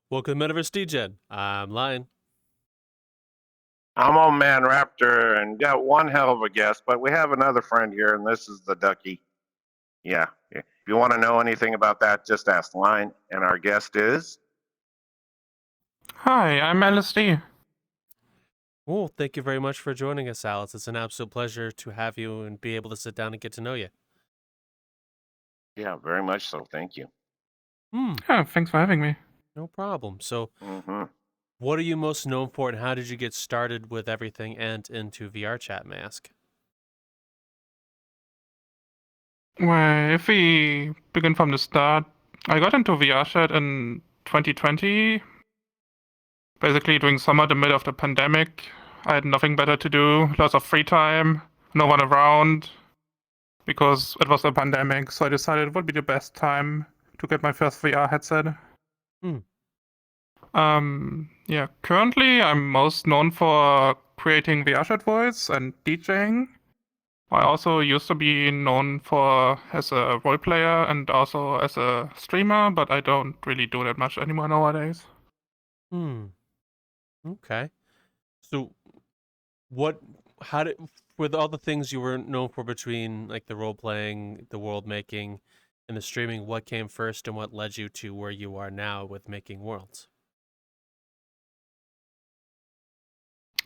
Welcome to Metaverse Degen. I'm Lion. I'm Old Man Raptor and got one hell of a guest, but we have another friend here, and this is the Ducky. Yeah. If you want to know anything about that, just ask Line. And our guest is. Hi, I'm AliceD. Well, thank you very much for joining us, Alice. It's an absolute pleasure to have you and be able to sit down and get to know you. Yeah, very much so. Thank you. Yeah, thanks for having me. No problem. So, Mm-hmm. what are you most known for, and how did you get started with everything and into VRchat, may I ask? Well, if we begin from the start, I got into VRchat in 2020, basically during summer, the middle of the pandemic. I had nothing better to do, lots of free time, no one around, because it was a pandemic, so I decided it would be the best time to get my first VR headset. Yeah, currently I'm most known for creating vrchatworlds and DJing. I also used to be known for as a role player and also as a streamer, but I don't really do that much anymore nowadays. Okay. So, with all the things you were known for between like the role playing, the world making, and the streaming, what came first and what led you to where you are now with making worlds?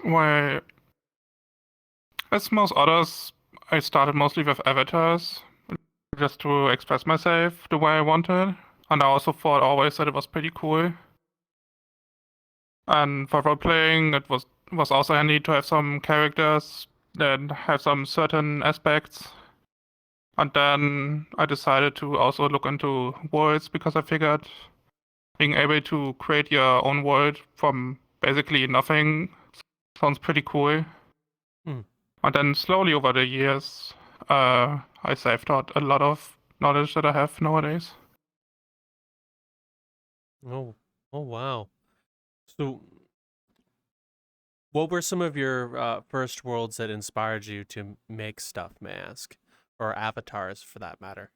Well, as most others, I started mostly with avatars, just to express myself the way I wanted, and I also thought always that it was pretty cool. And for role playing, it was also handy to have some characters that have some certain aspects. And then I decided to also look into worlds because I figured being able to create your own world from basically nothing sounds pretty cool. And then slowly over the years, I saved out a lot of knowledge that I have nowadays. Oh wow. So, what were some of your first worlds that inspired you to make stuff, may I ask? Or avatars, for that matter?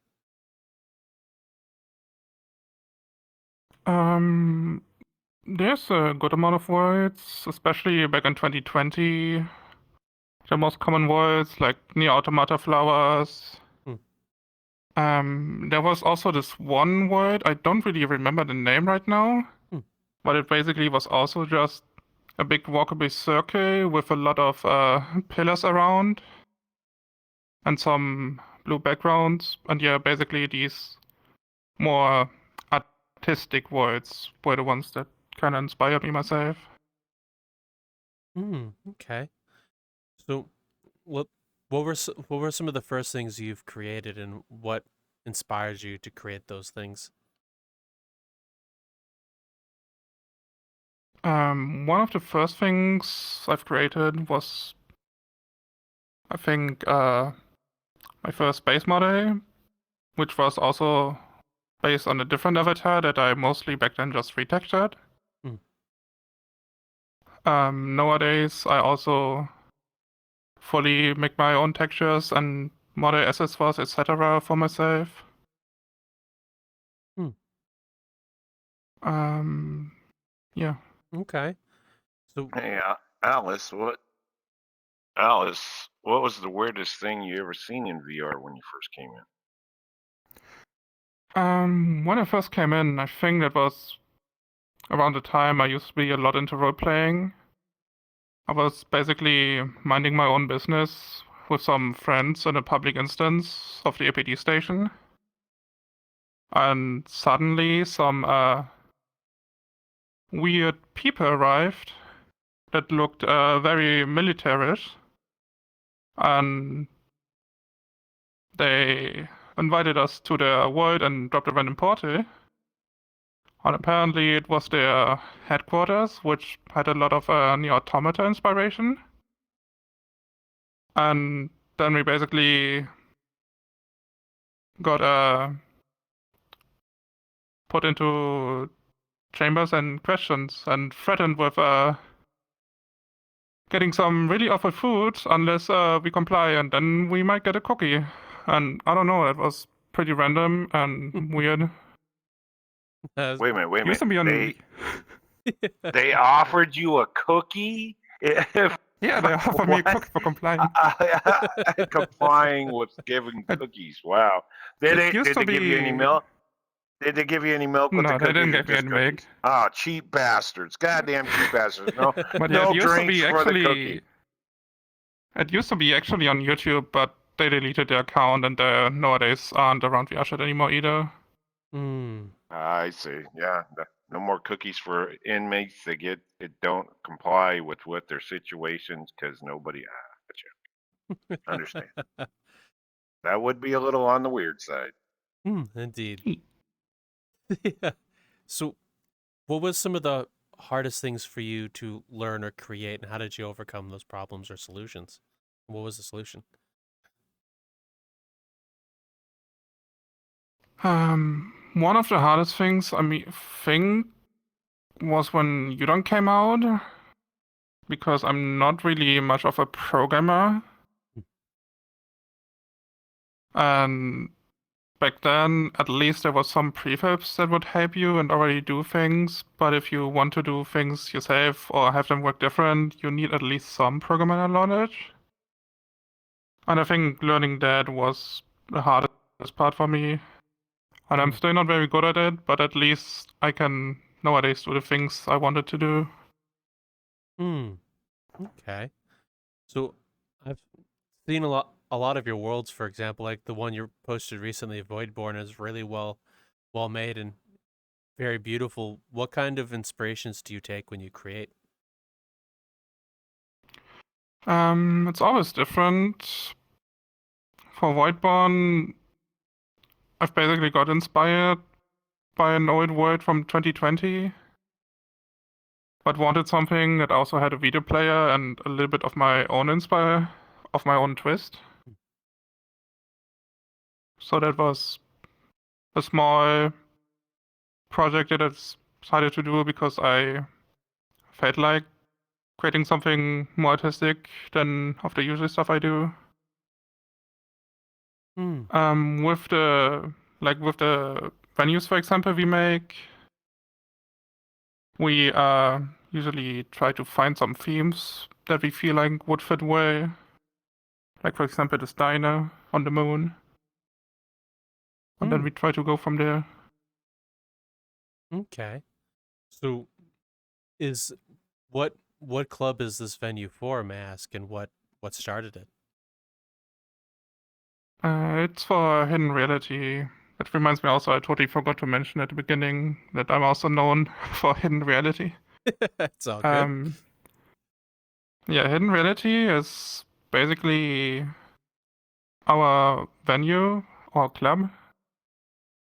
There's a good amount of worlds, especially back in 2020. The most common worlds like Near Automata Flowers. There was also this one world, I don't really remember the name right now, but it basically was also just a big walkable circle with a lot of pillars around and some blue backgrounds. And yeah, basically these more artistic worlds were the ones that kind of inspired me myself. Okay. So, what were some of the first things you've created, and what inspired you to create those things? One of the first things I've created was, I think, my first space model, which was also based on a different avatar that I mostly back then just retextured. Nowadays, I also fully make my own textures and model assets for etc. for myself. Yeah. Okay. So, Hey, Alice, Alice, what was the weirdest thing you ever seen in VR when you first came in? When I first came in, I think that was around the time I used to be a lot into role playing. I was basically minding my own business with some friends in a public instance of the APD station. And suddenly some weird people arrived that looked very militarish. And they invited us to their world and dropped a random portal. And apparently it was their headquarters, which had a lot of Near Automata inspiration. And then we basically got put into chambers and questions and threatened with getting some really awful food unless we comply, and then we might get a cookie. And I don't know, it was pretty random and weird. Wait a minute. Wait a Used to be minute. on. They offered you a cookie if Yeah, they offered me a cookie for complying. complying with giving It, cookies. Wow. it used Did to they give you any be. milk? Did they give you any milk with the No, they didn't cookies or give me just any milk. cookies? Oh, cheap bastards. Goddamn cheap bastards. No But yeah, it no used to drinks be for the actually. cookie. It used to be actually on YouTube, but they deleted their account, and they nowadays aren't around VRchat anymore either. I see. Yeah. No more cookies for inmates that don't comply with what their situations because nobody. Gotcha. Understand. That would be a little on the weird side. Indeed. Yeah. So, what was some of the hardest things for you to learn or create, and how did you overcome those problems or solutions? What was the solution? One of the hardest things was when Udon came out, because I'm not really much of a programmer. And back then, at least there was some prefabs that would help you and already do things. But if you want to do things yourself or have them work different, you need at least some programmer knowledge. And I think learning that was the hardest part for me. And I'm still not very good at it, but at least I can nowadays do the things I wanted to do. Okay. So I've seen a lot of your worlds, for example, like the one you posted recently, Voideborn, is really well made and very beautiful. What kind of inspirations do you take when you create? It's always different. For Voidborn, I've basically got inspired by an old world from 2020, but wanted something that also had a video player and a little bit of my own twist. So that was a small project that I decided to do because I felt like creating something more artistic than of the usual stuff I do. With the venues, for example, we make, we usually try to find some themes that we feel like would fit well. Like, for example, this diner on the moon. And then we try to go from there. Okay. So is what club is this venue for, may I ask, and what started it? It's for hidden reality. That reminds me also, I totally forgot to mention at the beginning that I'm also known for hidden reality. It's all good. Yeah, hidden reality is basically our venue or club.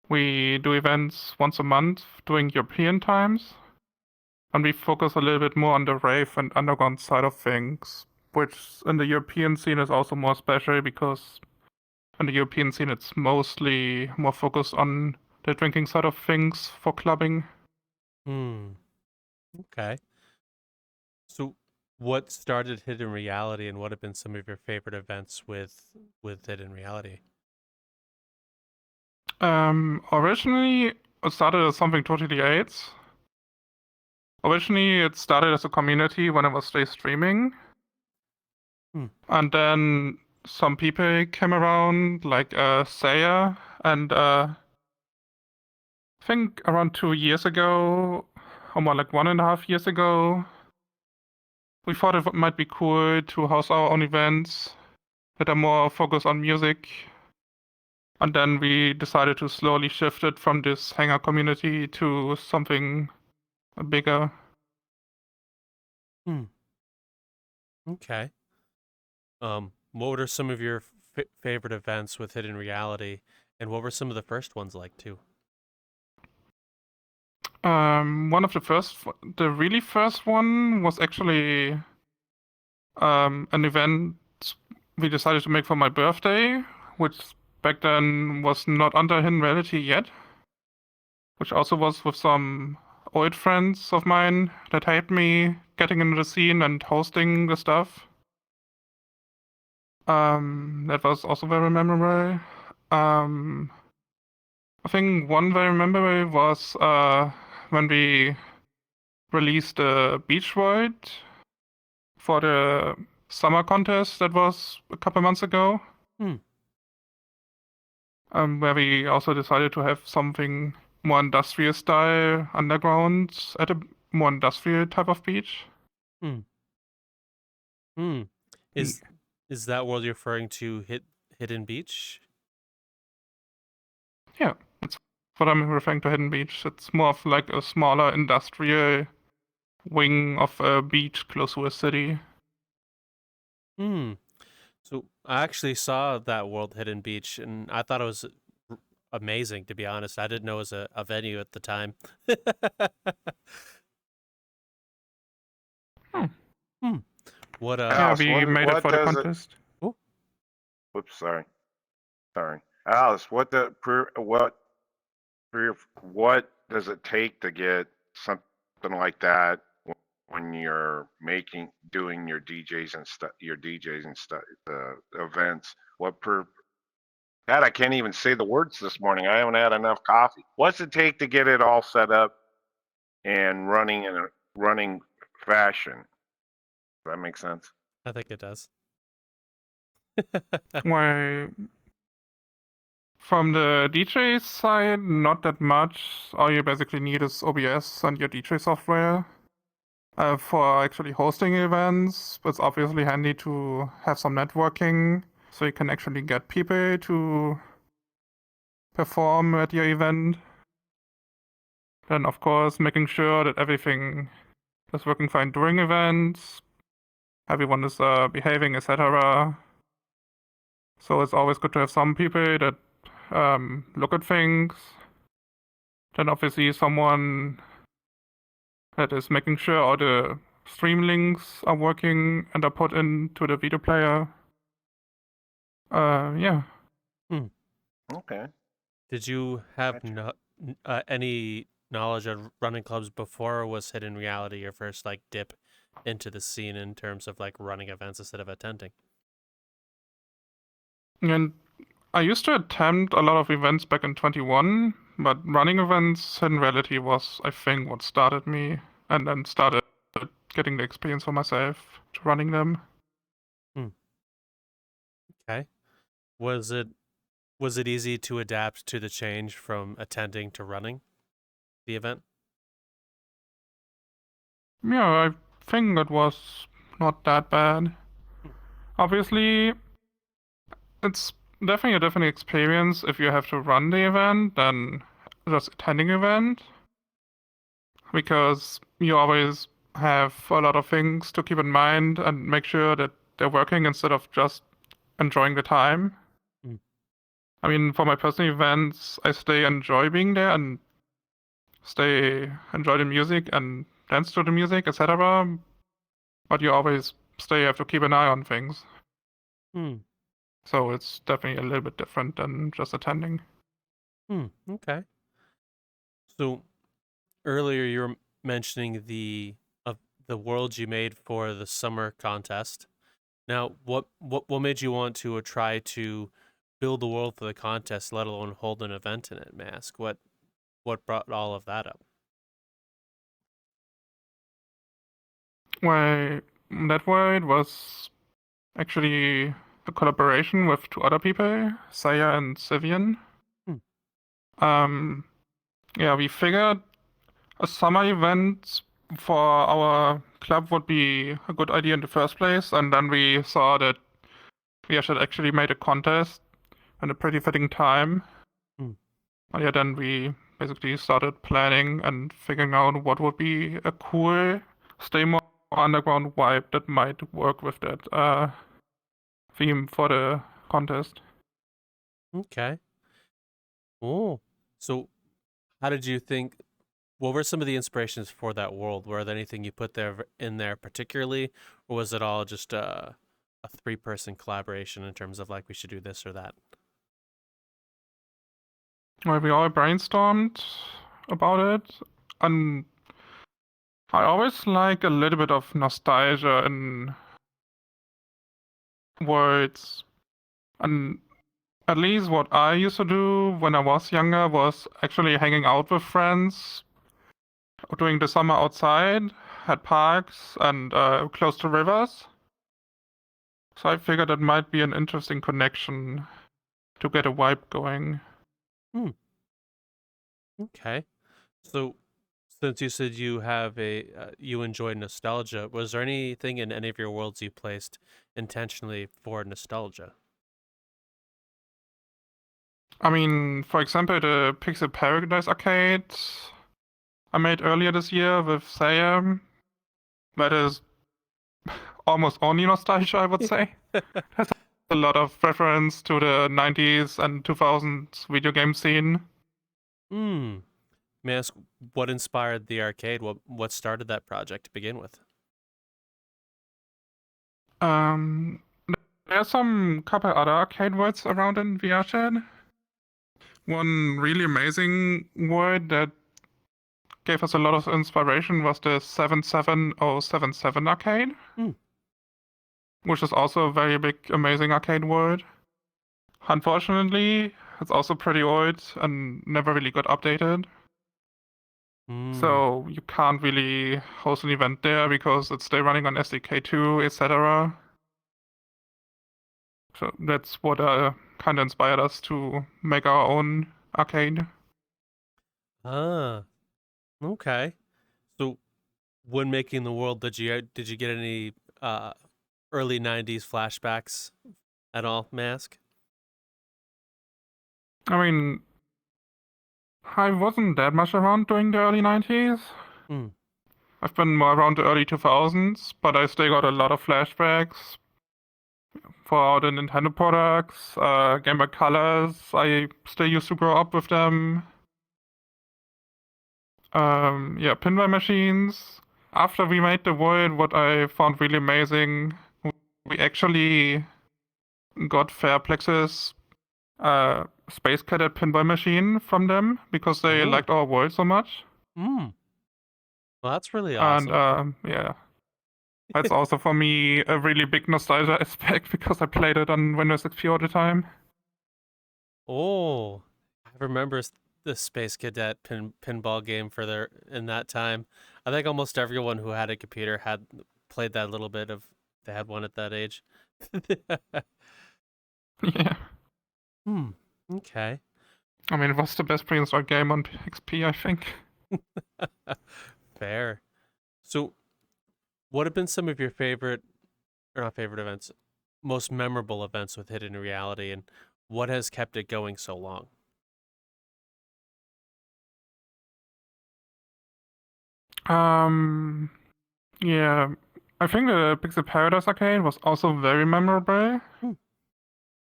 We do events once a month during European times, and we focus a little bit more on the rave and underground side of things, which in the European scene is also more special because in the European scene it's mostly more focused on the drinking side of things for clubbing. Okay. So what started Hidden Reality, and what have been some of your favorite events with Hidden Reality? Originally it started as something totally else. Originally it started as a community when I was still streaming. And then some people came around, like Saya, and I think around 2 years ago, or more like 1.5 years ago, we thought it might be cool to host our own events that are more focused on music. And then we decided to slowly shift it from this hangout community to something bigger. Okay. What were some of your favorite events with Hidden Reality, and what were some of the first ones like too? One of the really first one was actually an event we decided to make for my birthday, which back then was not under Hidden Reality yet, which also was with some old friends of mine that helped me getting into the scene and hosting the stuff. That was also very memorable. I think one very memorable was when we released the Beach Void for the summer contest that was a couple months ago. Where we also decided to have something more industrial style underground at a more industrial type of beach. Is that world you're referring to Hidden Beach? Yeah, that's what I'm referring to Hidden Beach. It's more of like a smaller industrial wing of a beach close to a city. So I actually saw that world Hidden Beach, and I thought it was amazing, to be honest. I didn't know it was a venue at the time. What Yeah, we made it for the contest. Whoops, sorry. Alice, what does it take to get something like that when you're doing your DJs and stuff, events? God, I can't even say the words this morning. I haven't had enough coffee. What's it take to get it all set up and running in a running fashion? Does that make sense? I think it does. Why, from the DJ side, not that much. All you basically need is OBS and your DJ software. For actually hosting events, it's obviously handy to have some networking, so you can actually get people to perform at your event. Then, of course, making sure that everything is working fine during events, everyone is behaving, etc. So it's always good to have some people that look at things. Then obviously someone that is making sure all the stream links are working and are put into the video player. Yeah. Okay. Did you have any knowledge of running clubs before, or was Hidden Reality your first like dip into the scene in terms of like running events instead of attending? And I used to attempt a lot of events back in 21, but running events, Hidden Reality was, I think, what started me, and then started getting the experience for myself to running them. Okay. Was it easy to adapt to the change from attending to running the event? Yeah, I think it was not that bad. Obviously, it's definitely a different experience if you have to run the event than just attending the event, because you always have a lot of things to keep in mind and make sure that they're working instead of just enjoying the time. I mean, for my personal events, I enjoy being there and enjoy the music and dance to the music, etc. But you always have to keep an eye on things. So it's definitely a little bit different than just attending. Okay. So earlier you were mentioning the worlds you made for the summer contest. Now, what made you want to try to build the world for the contest, let alone hold an event in it, Mask? What brought all of that up? Well, that world was actually a collaboration with two other people, Saya and Sivian. Yeah, we figured a summer event for our club would be a good idea in the first place, and then we saw that we should actually make a contest in a pretty fitting time. And yeah, then we basically started planning and figuring out what would be a cool, stay more underground vibe that might work with that theme for the contest. Okay. Oh, so how did you think? What were some of the inspirations for that world? Were there anything you put in there particularly, or was it all just a 3-person collaboration in terms of like we should do this or that? Well, we all brainstormed about it, and I always like a little bit of nostalgia in words, and at least what I used to do when I was younger was actually hanging out with friends during the summer outside, at parks and close to rivers. So I figured that might be an interesting connection to get a vibe going. Okay. So, since you said you have you enjoy nostalgia, was there anything in any of your worlds you placed intentionally for nostalgia? I mean, for example, the Pixel Paradise arcade I made earlier this year with Sam. That is almost only nostalgia, I would say. There's a lot of reference to the 90s and 2000s video game scene. Hmm. May I ask what inspired the arcade? What started that project to begin with? There's some couple other arcade worlds around in VRchat. One really amazing world that gave us a lot of inspiration was the 77077 arcade, which is also a very big, amazing arcade world. Unfortunately, it's also pretty old and never really got updated. So you can't really host an event there because it's still running on SDK2, etc. So that's what kind of inspired us to make our own arcade. Ah, okay. So, when making the world, did you get any early '90s flashbacks at all, Mask? I mean, I wasn't that much around during the early 90s. I've been more around the early 2000s, but I still got a lot of flashbacks for all the Nintendo products, Game Boy Colors. I still used to grow up with them. Yeah, pinball machines. After we made the world, what I found really amazing, we actually got Fairplex's Space Cadet pinball machine from them because they liked our world so much. Well, that's really awesome. And yeah, that's also for me a really big nostalgia aspect because I played it on Windows XP all the time. Oh, I remember the Space Cadet pinball game in that time. I think almost everyone who had a computer had played that little bit of. They had one at that age. Yeah. Okay. I mean, it was the best pre-installed game on XP, I think. Fair. So, what have been some of your favorite, or not favorite events, most memorable events with Hidden Reality, and what has kept it going so long? Yeah, I think the Pixel Paradise arcade was also very memorable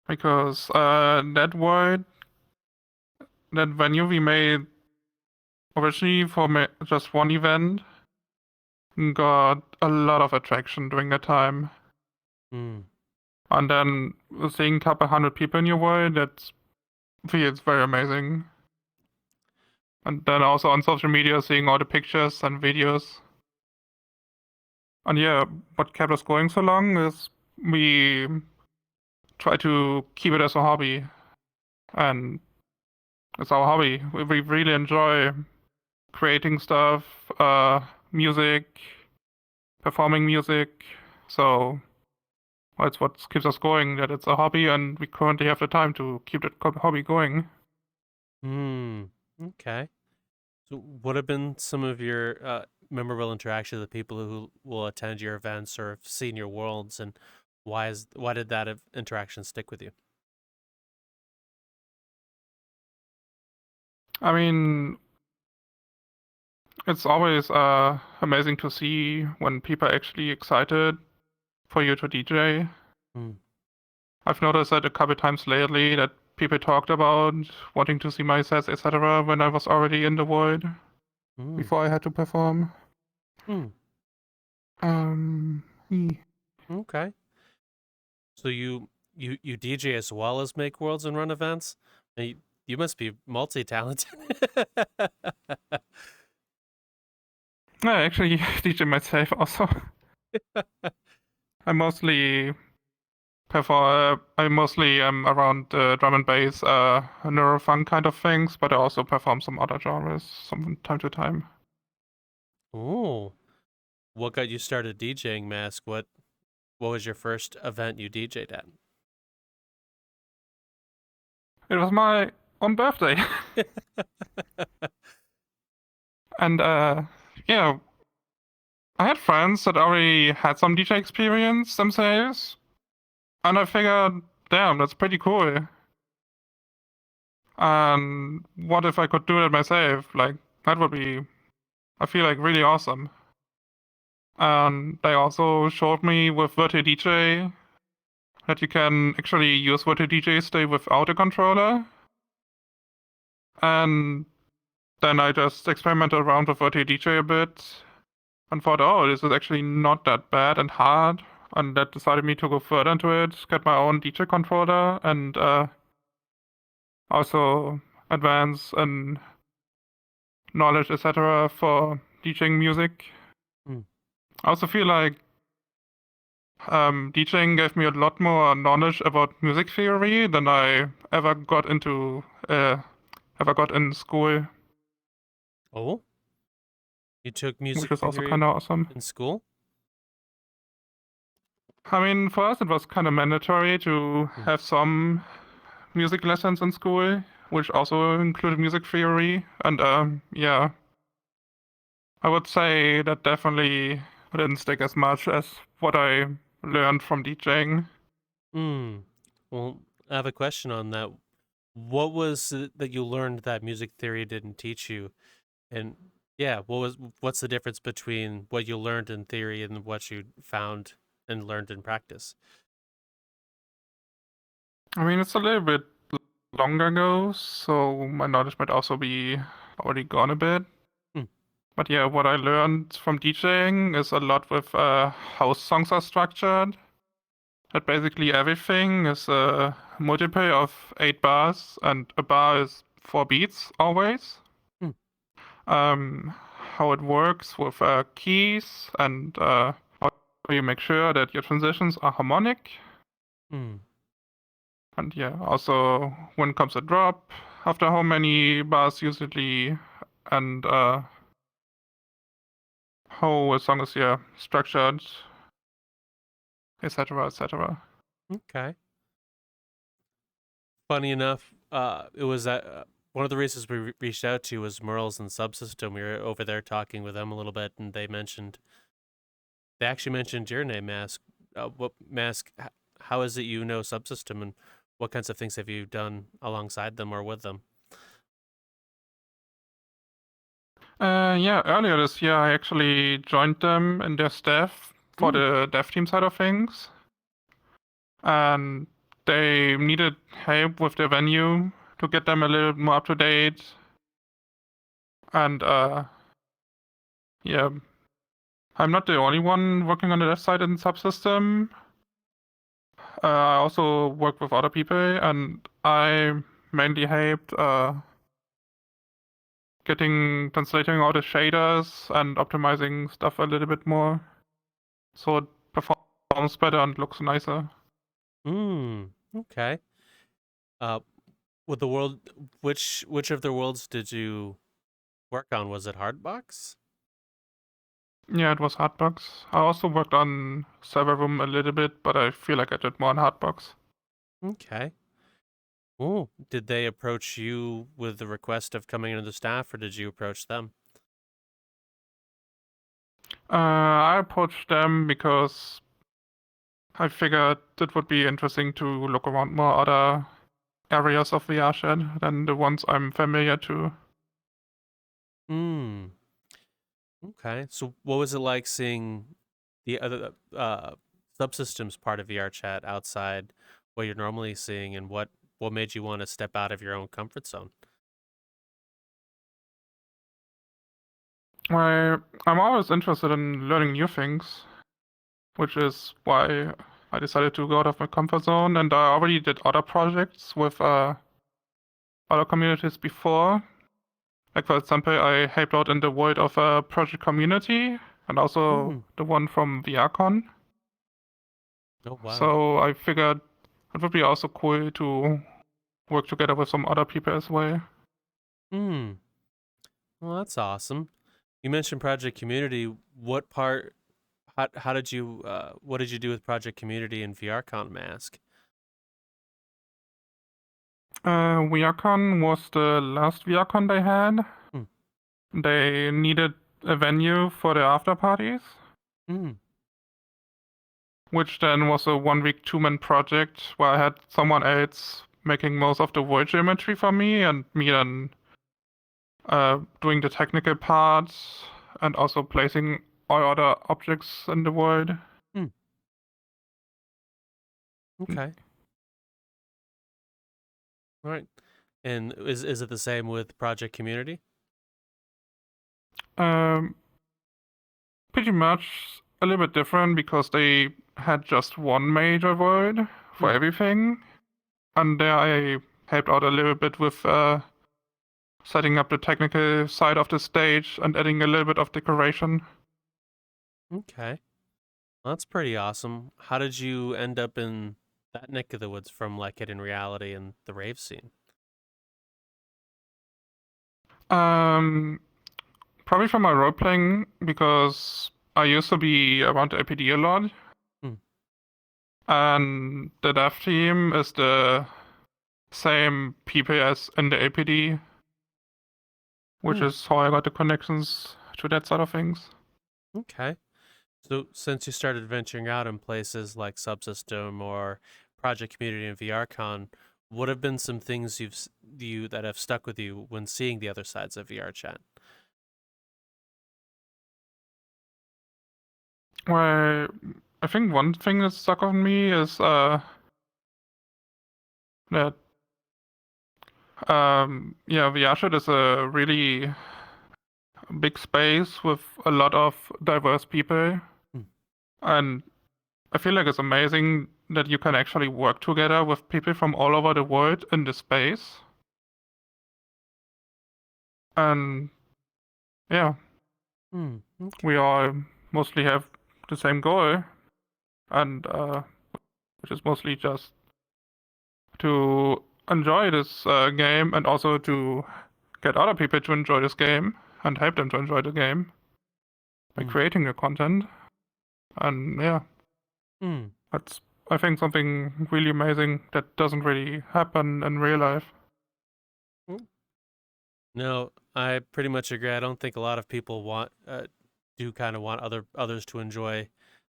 because that world, that venue we made originally for just one event got a lot of attraction during that time. And then seeing a couple hundred people in your world, that feels very amazing. And then also on social media, seeing all the pictures and videos. And yeah, what kept us going so long is we try to keep it as a hobby. And it's our hobby. We really enjoy creating stuff, music, performing music. So that's what keeps us going, that it's a hobby and we currently have the time to keep that hobby going. Okay. So, what have been some of your memorable interactions with people who will attend your events or have seen your worlds, and why did that interaction stick with you? I mean, it's always amazing to see when people are actually excited for you to DJ. I've noticed that a couple times lately that people talked about wanting to see my sets, etc. when I was already in the world before I had to perform. Okay. So you DJ as well as make worlds and run events? And you must be multi-talented. I actually DJ myself also. I mostly I mostly am around drum and bass, neurofunk kind of things, but I also perform some other genres from time to time. Ooh. What got you started DJing, Mask? What was your first event you DJ'd at? It was my own birthday. And yeah, I had friends that already had some DJ experience themselves, and I figured, damn, that's pretty cool. And what if I could do it myself? Like, that would be, I feel like, really awesome. And they also showed me with VRDJ that you can actually use VRDJ stay without a controller. And then I just experimented around with VRDJ a bit and thought, oh, this is actually not that bad and hard. And that decided me to go further into it, get my own DJ controller, and also advance in knowledge, etc. for DJing music. Mm. I also feel like DJing gave me a lot more knowledge about music theory than I ever got in school. Oh? You took music Which is also theory kind of awesome. in school? I mean, for us it was kind of mandatory to have some music lessons in school, which also included music theory. And yeah, I would say that definitely didn't stick as much as what I learned from DJing. Well, I have a question on that. What was it that you learned that music theory didn't teach you? And yeah, what's the difference between what you learned in theory and what you found and learned in practice? I mean, it's a little bit longer ago, so my knowledge might also be already gone a bit. But yeah, what I learned from DJing is a lot with how songs are structured. That basically everything is a multiple of 8 bars, and a bar is 4 beats always. How it works with keys, and how you make sure that your transitions are harmonic. And yeah, also when comes a drop, after how many bars usually, and how a song is structured, etc., etc. Okay. Funny enough, it was one of the reasons we reached out to was Merle's and Subsystem. We were over there talking with them a little bit, and they actually mentioned your name, Mask. What Mask? How is it you know Subsystem, and what kinds of things have you done alongside them or with them? Yeah, earlier this year I actually joined them in their staff for the dev team side of things. And they needed help with their venue to get them a little more up to date. And yeah, I'm not the only one working on the dev side in Subsystem. I also work with other people, and I mainly helped translating all the shaders and optimizing stuff a little bit more, so it performs better and looks nicer. Okay. With the world, which of the worlds did you work on? Was it Hardbox? Yeah, it was Hardbox. I also worked on Server Room a little bit, but I feel like I did more on Hardbox. Okay. Oh, did they approach you with the request of coming into the staff, or did you approach them? I approached them because I figured it would be interesting to look around more other areas of VRchat than the ones I'm familiar to. Okay. So what was it like seeing the other subsystems part of VRchat outside what you're normally seeing, and what made you want to step out of your own comfort zone? I'm always interested in learning new things, which is why I decided to go out of my comfort zone, and I already did other projects with other communities before. Like, for example, I helped out in the world of a project community, and also the one from VRCon. Oh wow. So I figured it would be also cool to work together with some other people as well. Hmm. Well, that's awesome. You mentioned Project Community. What part? How did you? What did you do with Project Community and VRCon Mask? VRCon was the last VRCon they had. Hmm. They needed a venue for their after parties, Hmm. which then was a 1-week 2-man project where I had someone else making most of the void geometry for me, and me then doing the technical parts and also placing all other objects in the void. Hmm. Okay. All right. And is it the same with Project Community? Um, Pretty much a little bit different because they had just one major void for Hmm. everything, and there I helped out a little bit with setting up the technical side of the stage and adding a little bit of decoration. Okay. Well, that's pretty awesome. How did you end up in that neck of the woods from like Hidden Reality and the rave scene? Probably from my role playing because I used to be around the APD a lot, Hmm. and the dev team is the same people as in the APD, which Hmm. is how I got the connections to that side of things. Okay. So since you started venturing out in places like Subsystem or Project Community and VRCon, what have been some things you that have stuck with you when seeing the other sides of VR chat? Well, I think one thing that stuck on me is that VRchat is a really big space with a lot of diverse people, Hmm. and I feel like it's amazing that you can actually work together with people from all over the world in this space. And yeah, Hmm. Okay. we all mostly have the same goal, and which is mostly just to enjoy this game and also to get other people to enjoy this game and help them to enjoy the game by Hmm. creating the content. And yeah, Hmm. that's, I think, something really amazing that doesn't really happen in real life. No, I pretty much agree. I don't think a lot of people do kind of want others to enjoy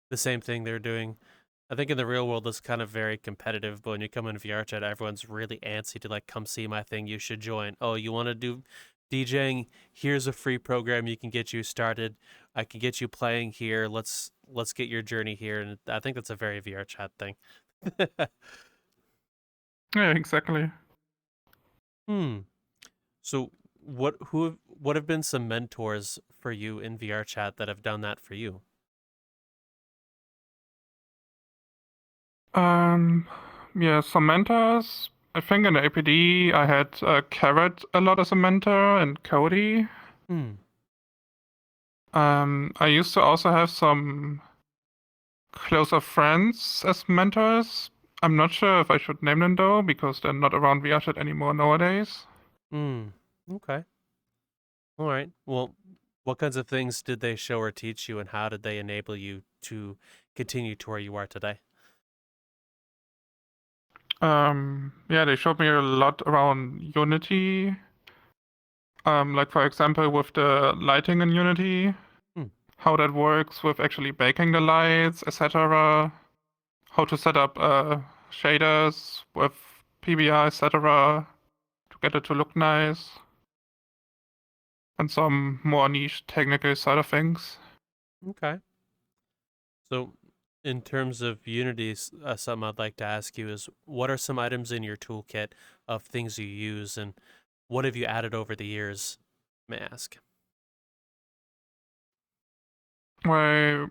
the same thing they're doing. I think in the real world it's kind of very competitive, but when you come in VR chat, everyone's really antsy to like come see my thing. You should join. Oh, you want to do DJing? Here's a free program you can get you started. I can get you playing here. Let's get your journey here, and I think that's a very VR chat thing. Yeah, exactly. Hmm. So what have been some mentors for you in VR chat that have done that for you? Yeah, some mentors. I think in APD I had Carrot a lot as a mentor and Cody. Hmm. I used to also have some closer friends as mentors. I'm not sure if I should name them though, because they're not around VRchat anymore nowadays. Hmm. Okay. All right. Well, what kinds of things did they show or teach you, and how did they enable you to continue to where you are today? Yeah, they showed me a lot around Unity. Like for example, with the lighting in Unity, Hmm. how that works with actually baking the lights, etc. How to set up shaders with PBR, etc. to get it to look nice, and some more niche technical side of things. Okay. So, in terms of Unity, something I'd like to ask you is, what are some items in your toolkit of things you use, and what have you added over the years? May I ask? Where,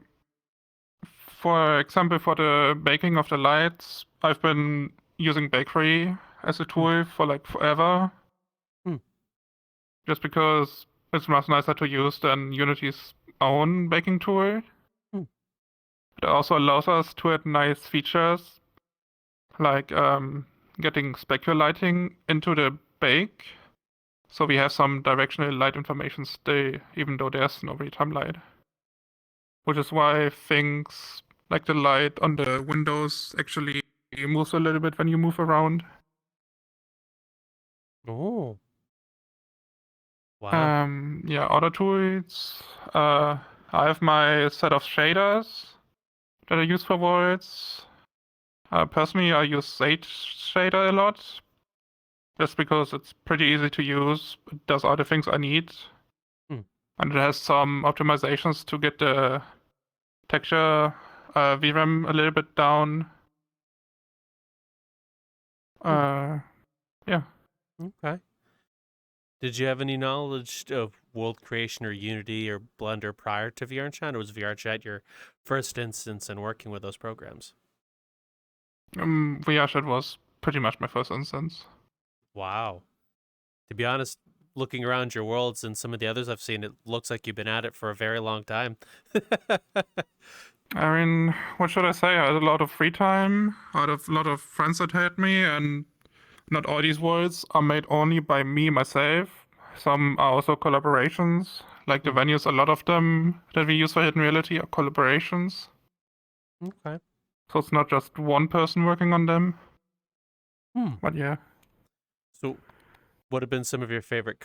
for example, for the baking of the lights, I've been using Bakery as a Hmm. tool for like forever, Hmm. just because it's much nicer to use than Unity's own baking tool. Hmm. It also allows us to add nice features, like getting specular lighting into the bake. So we have some directional light information still, even though there's no real-time light. Which is why things like the light on the windows actually moves a little bit when you move around. Oh. Wow. Yeah, other tools. I have my set of shaders that I use for worlds. Personally, I use Sage shader a lot, just because it's pretty easy to use. It does all the things I need. Hmm. And it has some optimizations to get the texture VRAM a little bit down. Yeah. Okay. Did you have any knowledge of world creation or Unity or Blender prior to VRchat, or was VRchat your first instance in working with those programs? VRchat was pretty much my first instance. Wow. To be honest, looking around your worlds and some of the others I've seen, it looks like you've been at it for a very long time. I mean, what should I say? I had a lot of free time. I had a lot of friends that helped me, and not all these worlds are made only by me myself. Some are also collaborations. Like the venues, a lot of them that we use for Hidden Reality are collaborations. Okay. So it's not just one person working on them. But yeah. So, what have been some of your favorite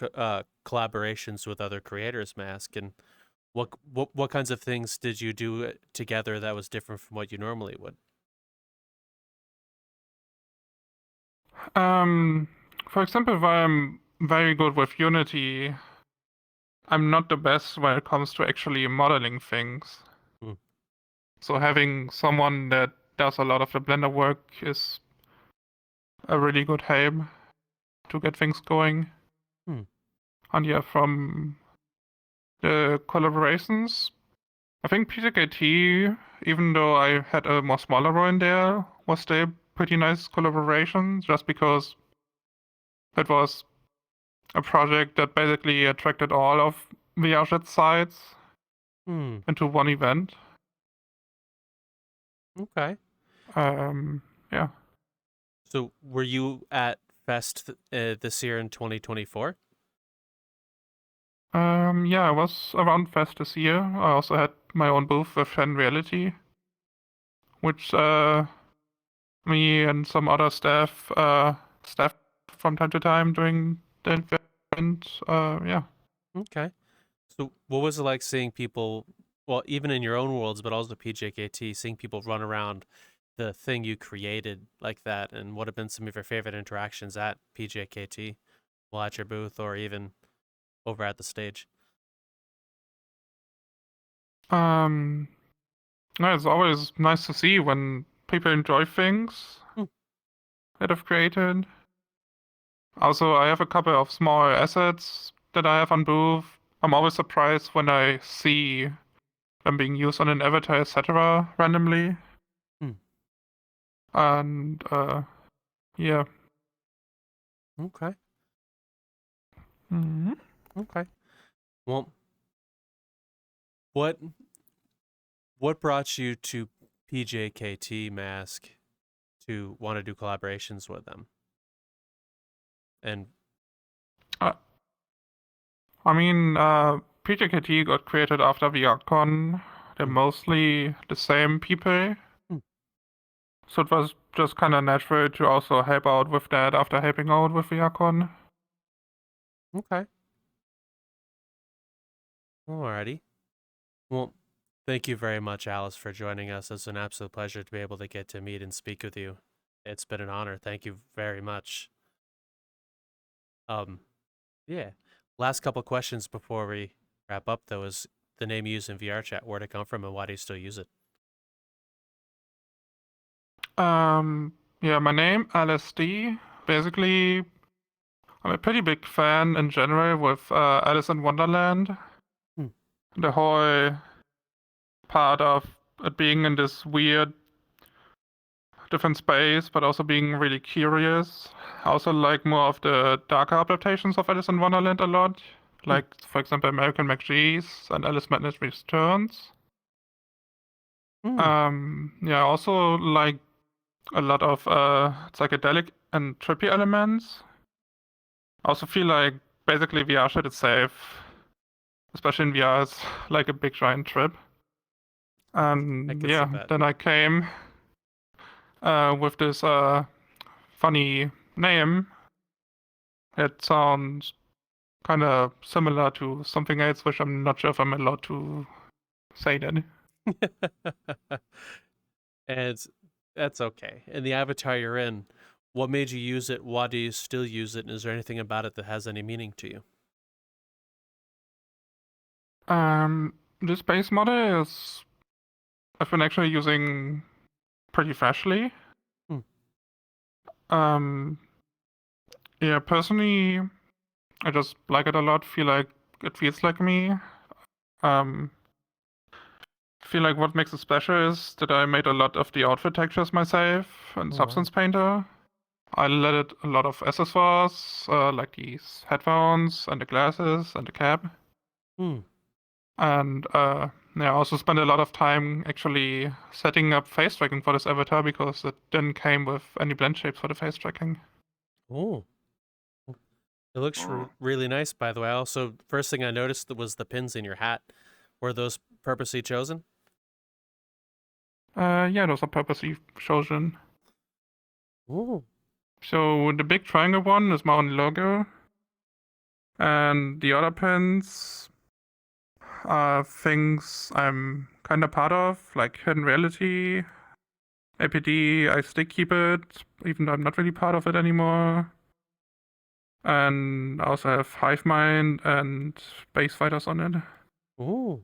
collaborations with other creators, Mask? And what kinds of things did you do together that was different from what you normally would? For example, while I'm very good with Unity, I'm not the best when it comes to actually modeling things. So having someone that does a lot of the Blender work is a really good help to get things going. And yeah, from the collaborations, I think PJKT, even though I had a more smaller role in there, was still pretty nice collaboration, just because it was a project that basically attracted all of VRchat sites into one event. Okay. Yeah. So, were you at Fest this year in 2024? Yeah, I was around Fest this year. I also had my own booth with hiddenreality, which me and some other staff from time to time during the event. Yeah. Okay. So, what was it like seeing people, well, even in your own worlds, but also PJKT, seeing people run around the thing you created like that? And what have been some of your favorite interactions at PJKT, while at your booth, or even over at the stage? Yeah, it's always nice to see when people enjoy things that I've created. Also, I have a couple of small assets that I have on booth. I'm always surprised when I see them being used on an avatar, etc., randomly. And yeah. Okay. Mm-hmm. Okay. Well, what brought you to PJKT, Mask, to want to do collaborations with them? And I mean, PJKT got created after VRCon. They're mostly the same people. So it was just kind of natural to also help out with that after helping out with VRCon. Okay. Alrighty. Well, thank you very much, Alice, for joining us. It's an absolute pleasure to be able to get to meet and speak with you. It's been an honor. Thank you very much. Yeah. Last couple questions before we wrap up, though, is the name you use in VRChat, where'd it come from, and why do you still use it? Yeah, my name, AliceD. Basically, I'm a pretty big fan in general with Alice in Wonderland. The whole part of it being in this weird different space, but also being really curious. I also like more of the darker adaptations of Alice in Wonderland a lot. Like, for example, American McGee's and Alice Madness Returns. Yeah, also like a lot of psychedelic and trippy elements. I also feel like basically VRchat itself, especially in VR, is like a big giant trip. I can see Yeah, that. then I came with this funny name. It sounds kind of similar to something else, which I'm not sure if I'm allowed to say that. And that's okay. And the avatar you're in, what made you use it? Why do you still use it? And is there anything about it that has any meaning to you? This base model is I've been actually using pretty freshly. Yeah, personally, I just like it a lot. Feel like it feels like me. Feel like what makes it special is that I made a lot of the outfit textures myself in Substance Painter. I added a lot of accessories, like these headphones and the glasses and the cap. And yeah, I also spent a lot of time actually setting up face tracking for this avatar because it didn't came with any blend shapes for the face tracking. Oh, it looks really nice, by the way. Also, first thing I noticed was the pins in your hat. Were those purposely chosen? Yeah, those are purposely chosen. Ooh. So the big triangle one is my own logo. And the other pins are things I'm kind of part of, like Hidden Reality, APD, I still keep it, even though I'm not really part of it anymore. And I also have Hive Mind and Base Fighters on it. Ooh.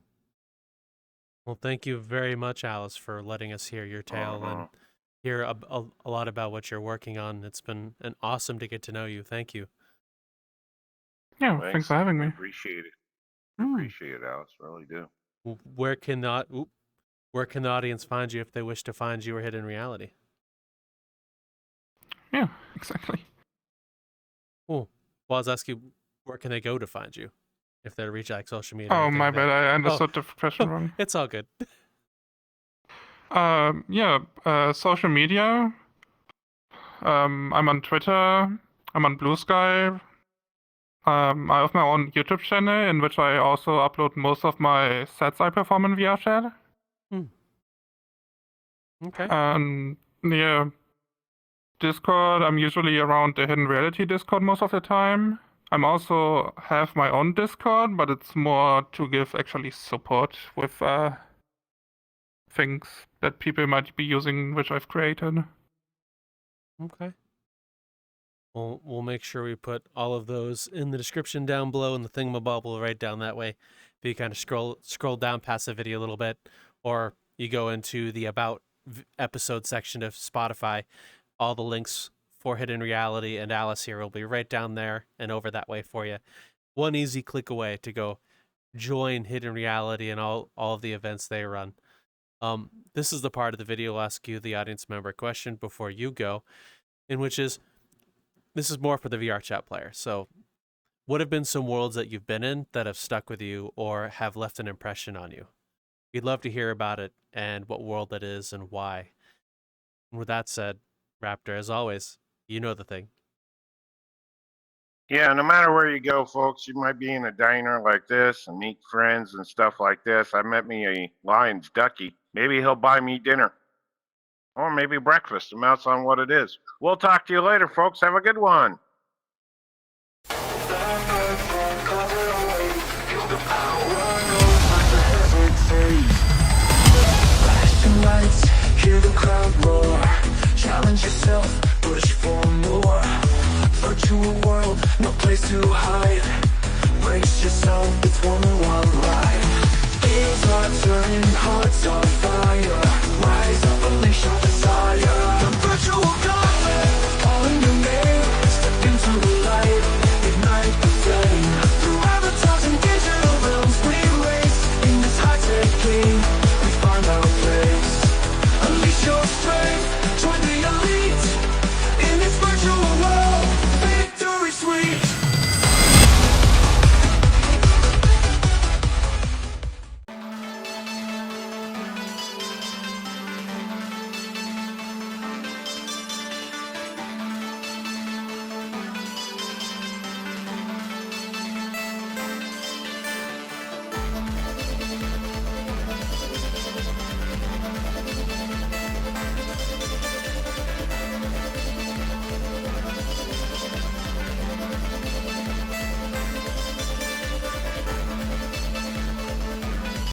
Well, thank you very much, Alice, for letting us hear your tale and hear a lot about what you're working on. It's been awesome to get to know you. Thank you. Yeah, thanks for having me. I appreciate it. Appreciate it, Alice. Really do. Where can the audience find you if they wish to find you or Hidden Reality? Yeah, exactly. Cool. Well, I was asking, where can they go to find you if they reach like social media? Oh, my bad. I understood the question wrong. It's all good. Yeah, social media. I'm on Twitter. I'm on Blue Sky. I have my own YouTube channel in which I also upload most of my sets I perform in VRchat. Okay. Yeah, Discord. I'm usually around the Hidden Reality Discord most of the time. I'm also have my own Discord, but it's more to give actually support with things that people might be using, which I've created. Okay. We'll make sure we put all of those in the description down below, and the thingamabobble right down that way. If you kind of scroll down past the video a little bit, or you go into the About episode section of Spotify, all the links for Hidden Reality and Alice here will be right down there and over that way for you. One easy click away to go join Hidden Reality and all of the events they run. This is the part of the video I'll ask you, the audience member, question before you go, in which is, this is more for the VRchat player. So what have been some worlds that you've been in that have stuck with you or have left an impression on you? We'd love to hear about it and what world it is and why. And with that said, Raptor, as always, you know the thing. Yeah, no matter where you go, folks, you might be in a diner like this and meet friends and stuff like this. I met me a lion's ducky. Maybe he'll buy me dinner. Or maybe breakfast. Amounts on what it is. We'll talk to you later, folks. Have a good one. Flashing lights, hear the crowd roar. Challenge yourself, push for more. Virtual world, no place to hide. Brace yourself, it's one life. Days are turning, hearts are fighting.